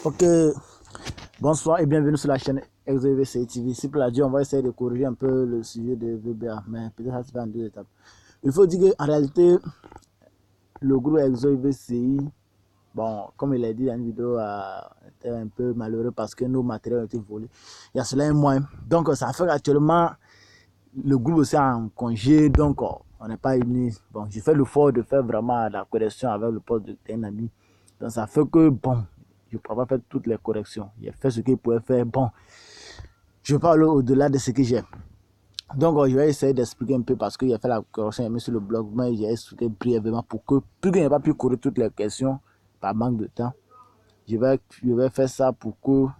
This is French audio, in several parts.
Ok, bonsoir et bienvenue sur la chaîne ExoVC TV. Si pour la Dieu, on va essayer de corriger un peu le sujet de VBA, mais peut-être ça se fait en deux étapes. Il faut dire qu'en réalité, le groupe ExoVCI, bon, comme il a dit dans une vidéo, était un peu malheureux parce que nos matériels ont été volés. Il y a cela un mois. Donc, ça fait qu'actuellement, le groupe aussi est en congé, donc on n'est pas unis. Bon, j'ai fait l'effort de faire vraiment la correction avec le poste d'un ami. Donc, ça fait que, bon, je ne pourrais pas faire toutes les corrections. Il a fait ce qu'il pouvait faire. Bon, je parle au-delà de ce que j'ai. Donc, je vais essayer d'expliquer un peu parce qu'il a fait la correction, il a mis sur le blog, mais j'ai expliqué brièvement pour que, plus qu'il n'ait pas pu corriger toutes les questions par manque de temps, je vais faire ça pour que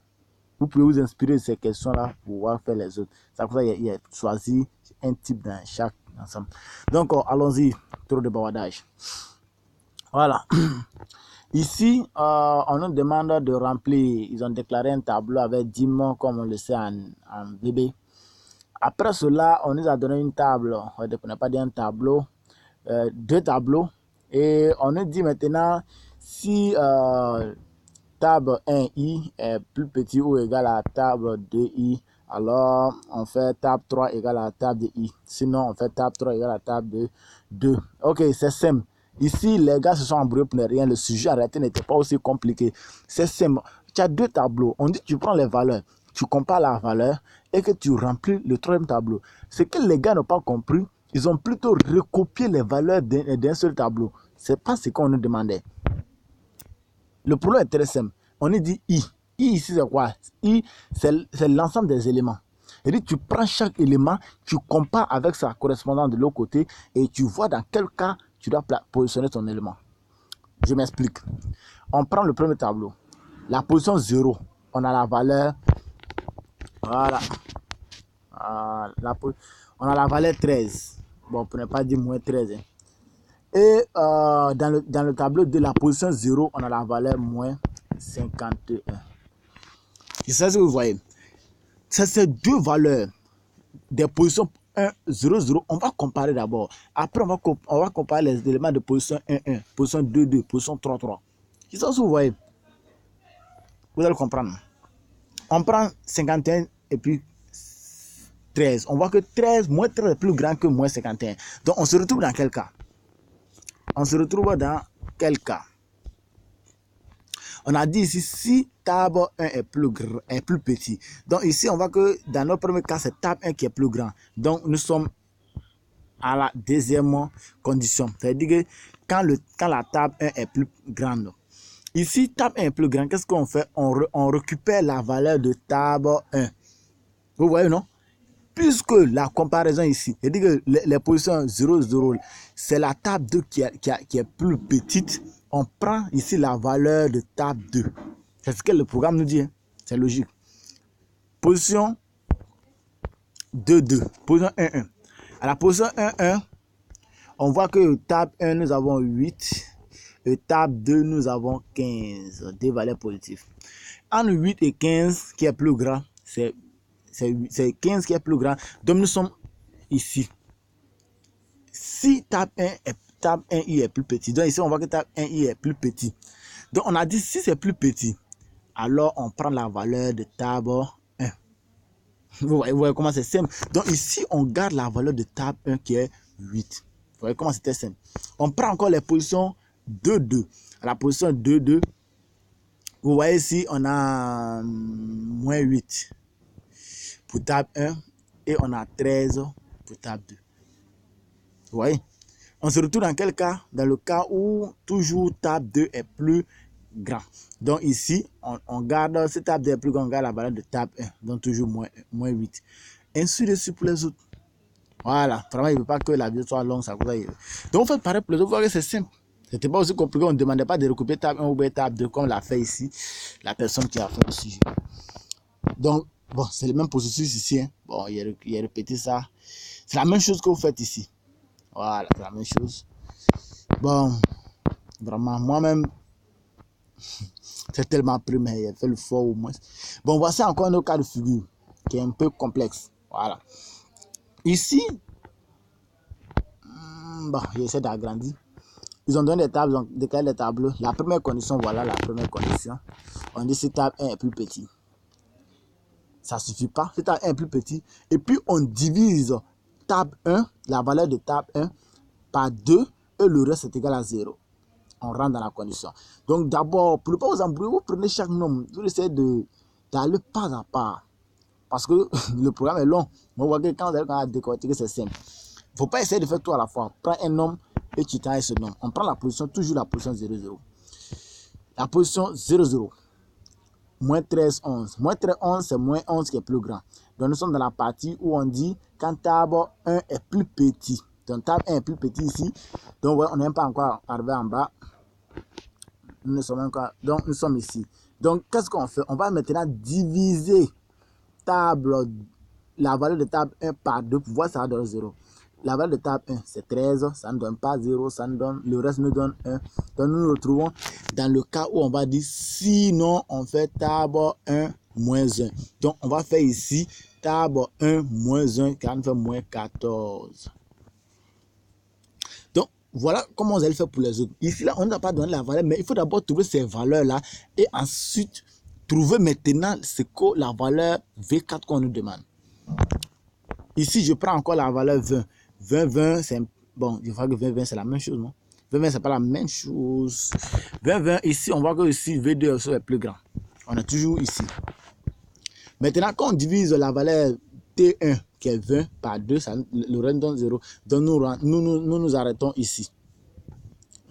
vous pouvez vous inspirer de ces questions-là pour pouvoir faire les autres. C'est pour ça qu'il a choisi un type dans chaque ensemble. Donc, allons-y, trop de bavardage. Voilà. Ici, on nous demande de remplir. Ils ont déclaré un tableau avec 10 mots, comme on le sait en VB. Après cela, on nous a donné une table. On ne pas dire un tableau, deux tableaux. Et on nous dit maintenant si table 1i est plus petit ou égal à table 2i, alors on fait table 3 égale à table de i. Sinon, on fait table 3 égale à table de 2. Ok, c'est simple. Ici, les gars se sont embrouillés pour ne rien. Le sujet en réalité n'était pas aussi compliqué. C'est simple. Tu as deux tableaux. On dit que tu prends les valeurs, tu compares la valeur et que tu remplis le troisième tableau. Ce que les gars n'ont pas compris, ils ont plutôt recopié les valeurs d'un seul tableau. Ce n'est pas ce qu'on nous demandait. Le problème est très simple. On nous dit I. I ici c'est quoi? I c'est l'ensemble des éléments. Et tu prends chaque élément, tu compares avec sa correspondance de l'autre côté et tu vois dans quel cas tu dois positionner ton élément. Je m'explique. On prend le premier tableau. La position 0, on a la valeur. Voilà. On a la valeur 13. Bon, pour ne pas dire moins 13. Hein. Et dans le tableau de la position 0, on a la valeur moins 51. C'est ça que vous voyez. C'est ces deux valeurs des positions 1, 0, 0. On va comparer d'abord. Après, on va comparer les éléments de position 1, 1, position 2, 2, position 3, 3. C'est ça que vous voyez. Vous allez comprendre. On prend 51 et puis 13. On voit que 13, moins 13 est plus grand que moins 51. Donc, on se retrouve dans quel cas? On se retrouve dans quel cas? On a dit ici, si table 1 est plus petit. Donc ici, on voit que dans notre premier cas, c'est table 1 qui est plus grand. Donc nous sommes à la deuxième condition. C'est-à-dire que quand la table 1 est plus grande. Ici, table 1 est plus grande. Qu'est-ce qu'on fait? On récupère la valeur de table 1. Vous voyez, non? Puisque la comparaison ici, c'est-à-dire que les positions 0, 0, c'est la table 2 qui est plus petite. On prend ici la valeur de table 2. C'est ce que le programme nous dit. Hein? C'est logique. Position 2, 2. Position 1, 1. À la position 1, 1, on voit que table 1, nous avons 8. Et table 2, nous avons 15. Des valeurs positives. Entre 8 et 15, qui est plus grand, c'est 15 qui est plus grand. Donc, nous sommes ici. Si table 1i est plus petit, donc ici, on voit que table 1i est plus petit. Donc, on a dit si c'est plus petit, alors on prend la valeur de table 1. Vous voyez comment c'est simple. Donc, ici, on garde la valeur de table 1 qui est 8. Vous voyez comment c'était simple. On prend encore les positions 2, 2. À la position 2, 2, vous voyez ici, on a moins 8 pour table 1 et on a 13 pour table 2. Vous voyez? On se retrouve dans quel cas? Dans le cas où toujours table 2 est plus grand. Donc ici, on garde, cette table 2 est plus grand, on garde la valeur de table 1. Donc toujours moins 8. Ainsi de suite pour les autres. Voilà. Vraiment, il ne veut pas que la vidéo soit longue. Ça donc on fait pareil pour les autres. Vous voyez, c'est simple. C'était pas aussi compliqué. On ne demandait pas de recouper table 1 ou table 2 comme l'a fait ici la personne qui a fait le sujet. Donc, bon, c'est le même processus ici. Hein. Bon, il a répété ça. C'est la même chose que vous faites ici. Voilà, c'est la même chose. Bon, vraiment, moi-même, c'est tellement pris, mais il a fait le fort au moins. Bon, voici encore un autre cas de figure qui est un peu complexe. Voilà. Ici, bon, j'essaie d'agrandir. Ils ont donné des tables, ils ont déclaré les tableaux. La première condition, voilà la première condition. on dit si table 1 est plus petit. Ça ne suffit pas. Si table 1 est plus petit, et puis on divise table 1, la valeur de table 1, par 2, et le reste est égal à 0. On rentre dans la condition. Donc d'abord, pour ne pas vous embrouiller, vous prenez chaque nombre, vous essayez d'aller pas à pas. Parce que le programme est long. Mais vous voyez que quand vous allez décortiquer, c'est simple. Il ne faut pas essayer de faire tout à la fois. Prends un nombre et tu travailles ce nombre. On prend la position, toujours la position 0, 0. La position 0, 0. Moins 13, 11. Moins 13, 11, c'est moins 11 qui est plus grand. Donc nous sommes dans la partie où on dit quand table 1 est plus petit. Donc table 1 est plus petit ici. Donc ouais, on n'est même pas encore arrivé en bas. Nous sommes encore, donc nous sommes ici. Donc qu'est-ce qu'on fait? On va maintenant diviser table, la valeur de table 1 par 2 pour voir ça va donner 0. La valeur de table 1 c'est 13, ça ne donne pas 0, ça nous donne, le reste nous donne 1. Donc nous nous retrouvons dans le cas où on va dire sinon on fait table 1 moins 1. Donc on va faire ici table 1 moins 1 qui va nous faire moins 14. Donc voilà comment vous allez faire pour les autres. Ici là on n'a pas donné la valeur, mais il faut d'abord trouver ces valeurs là et ensuite trouver maintenant ce que la valeur V4 qu'on nous demande. Ici, je prends encore la valeur 20. 20, 20, c'est... Bon, je vois que 20, 20, c'est la même chose, non? 20, 20, c'est pas la même chose. 20, 20, ici, on voit que ici, V2 est plus grand. On est toujours ici. Maintenant, quand on divise la valeur T1, qui est 20, par 2, ça, le reste donne 0. Donc, nous arrêtons ici.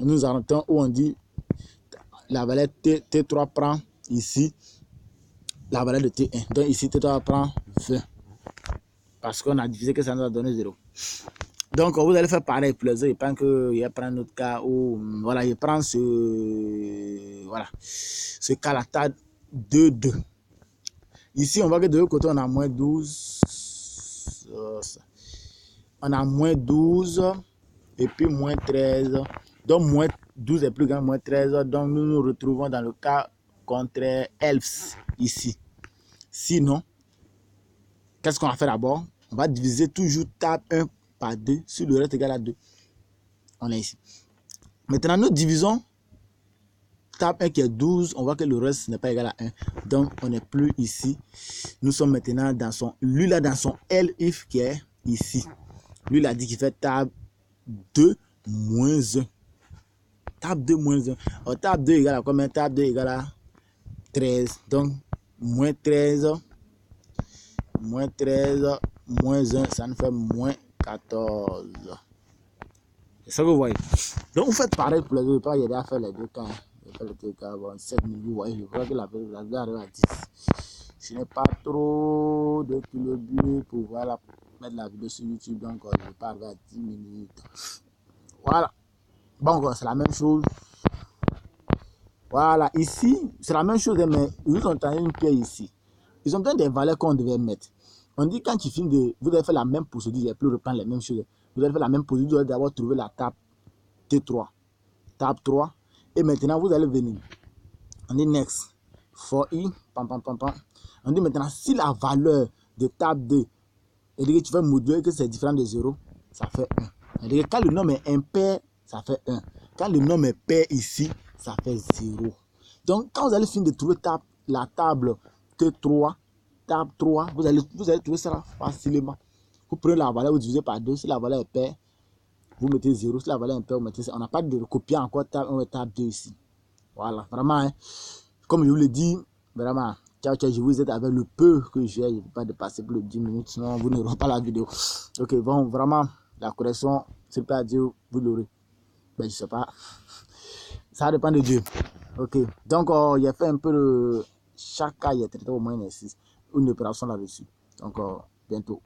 Nous arrêtons où on dit la valeur T3 prend ici la valeur de T1. Donc, ici, T3 prend 20. Parce qu'on a divisé que ça nous a donné 0. Donc, vous allez faire pareil pour les autres. Je pense qu'il prend un autre cas où, voilà, il prend ce cas là, 2, 2. Ici, on voit que de l'autre côté, on a moins 12. On a moins 12 et puis moins 13. Donc, moins 12 est plus grand, moins 13. Donc, nous nous retrouvons dans le cas contraire else ici. Sinon, qu'est-ce qu'on va faire d'abord? On va diviser toujours table 1 par 2 sur le reste égal à 2. On est ici. Maintenant, nous divisons table 1 qui est 12. On voit que le reste n'est pas égal à 1. Donc, on n'est plus ici. Nous sommes maintenant dans son... Lui, là, dans son L-if qui est ici. Lui, il a dit qu'il fait table 2 moins 1. Table 2 moins 1. Alors, table 2 égale à combien? Table 2 égale à 13. Donc, moins 13. Moins 13, moins 1, ça nous fait moins 14. C'est ça que vous voyez. Donc, vous faites pareil pour les deux. Pas y aller à faire les deux cas. Les deux cas, bon, 7 000, vous voyez, je crois que la vie arrive à 10. Je n'ai pas trop de kilobits pour pouvoir mettre la vidéo sur YouTube. Donc, je ne vais pas arriver à 10 minutes. Voilà. Bon, c'est la même chose. Voilà, ici, c'est la même chose, mais ils ont tendu une pierre ici. Ils ont donné des valeurs qu'on devait mettre. On dit quand tu finis de... Vous allez faire la même procédure, vous n'allez plus reprendre les mêmes choses. Vous allez faire la même procédure, vous allez d'abord trouver la table T3. Table 3. Et maintenant, vous allez venir. On dit next. For i. Pam, pam, pam, pam. On dit maintenant, si la valeur de table 2, et que tu fais moduler que c'est différent de 0, ça fait 1. Et quand le nombre est impair, ça fait 1. Quand le nombre est pair ici, ça fait 0. Donc, quand vous allez finir de trouver la table T3, table 3, vous allez trouver ça facilement. Vous prenez la valeur, vous divisez par 2. Si la valeur est paire, vous mettez 0. Si la valeur est impair, vous mettez 0. On n'a pas de copier encore table 2 ici. Voilà, vraiment, hein. Comme je vous l'ai dit, vraiment, ciao, ciao, je vous aide avec le peu que j'ai. Je ne peux pas dépasser plus de 10 minutes, sinon vous n'aurez pas la vidéo. Ok, bon, vraiment, la correction, c'est pas à dire, vous l'aurez. Ben, je sais pas. Ça dépend de Dieu. Ok, donc, il a fait un peu de... Chaque cas, il a traité au moins une opération là-dessus. Donc, bientôt.